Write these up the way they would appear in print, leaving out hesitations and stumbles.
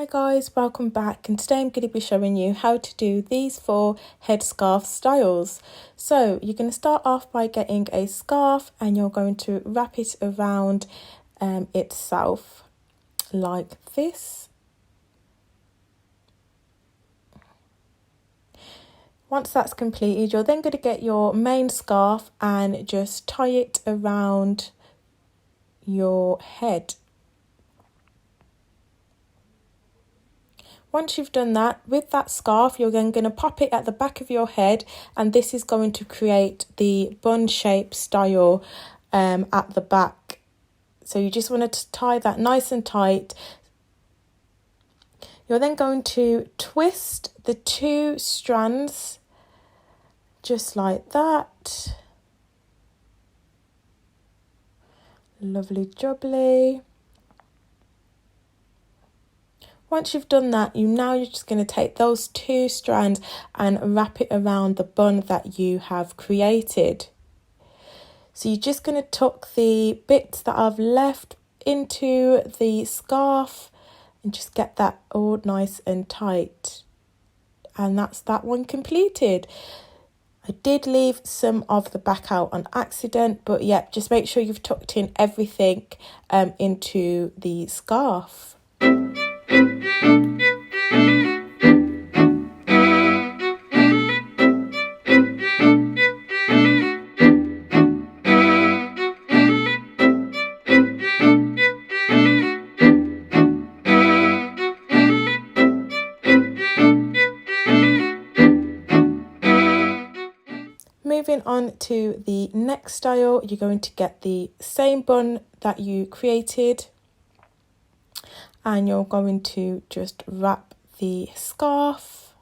Hi guys, welcome back, and today I'm going to be showing you how to do these 4 headscarf styles. So you're going to start off by getting a scarf and you're going to wrap it around itself like this. Once that's completed, you're then going to get your main scarf and just tie it around your head. Once you've done that, with that scarf, you're then going to pop it at the back of your head, and this is going to create the bun shape style at the back. So you just want to tie that nice and tight. You're then going to twist the 2 strands just like that. Lovely jubbly. Once you've done that, you're just going to take those 2 strands and wrap it around the bun that you have created. So you're just going to tuck the bits that I've left into the scarf and just get that all nice and tight. And that's that one completed. I did leave some of the back out on accident, but yeah, just make sure you've tucked in everything into the scarf. Moving on to the next style, you're going to get the same bun that you created and you're going to just wrap the scarf,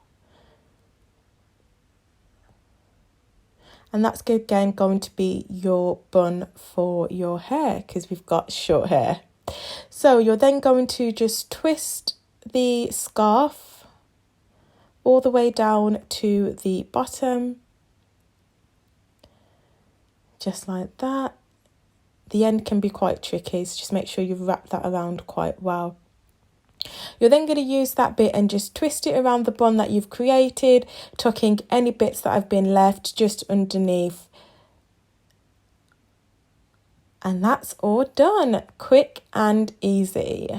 and that's again going to be your bun for your hair because we've got short hair. So you're then going to just twist the scarf all the way down to the bottom, just like that. The end can be quite tricky, so just make sure you've wrapped that around quite well. You're then going to use that bit and just twist it around the bun that you've created, tucking any bits that have been left just underneath. And that's all done, quick and easy.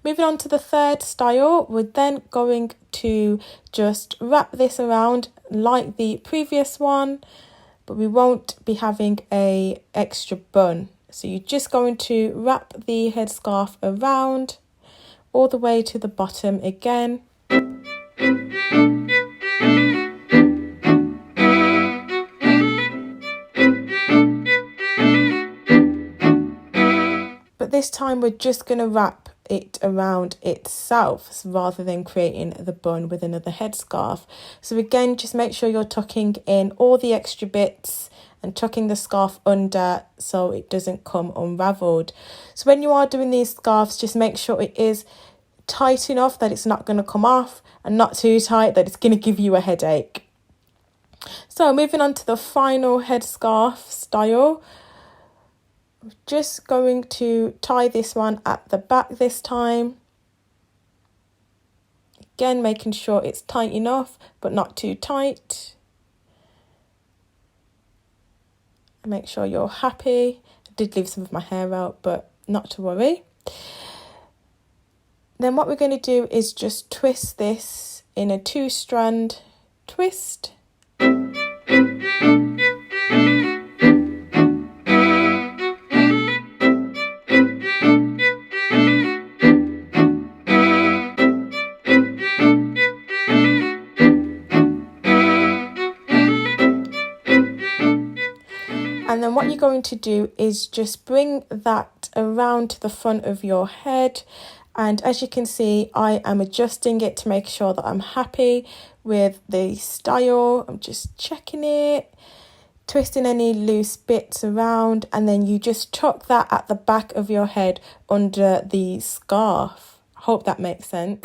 Moving on to the third style, we're then going to just wrap this around like the previous one, but we won't be having an extra bun. So you're just going to wrap the headscarf around all the way to the bottom again. But this time we're just going to wrap it around itself rather than creating the bun with another headscarf. So again, just make sure you're tucking in all the extra bits and tucking the scarf under so it doesn't come unravelled. So when you are doing these scarves, just make sure it is tight enough that it's not going to come off and not too tight that it's going to give you a headache. So moving on to the final headscarf style, I'm just going to tie this one at the back this time. Again, making sure it's tight enough but not too tight. Make sure you're happy. I did leave some of my hair out, but not to worry. Then what we're going to do is just twist this in a 2-strand twist. And then what you're going to do is just bring that around to the front of your head. And as you can see, I am adjusting it to make sure that I'm happy with the style. I'm just checking it, twisting any loose bits around, and then you just tuck that at the back of your head under the scarf. Hope that makes sense.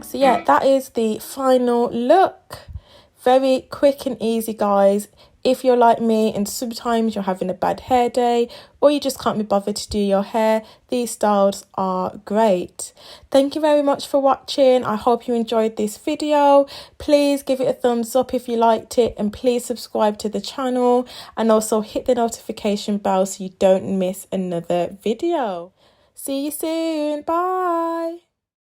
So yeah, that is the final look. Very quick and easy, guys. If you're like me and sometimes you're having a bad hair day or you just can't be bothered to do your hair, these styles are great. Thank you very much for watching. I hope you enjoyed this video. Please give it a thumbs up if you liked it, and please subscribe to the channel and also hit the notification bell so you don't miss another video. See you soon. Bye.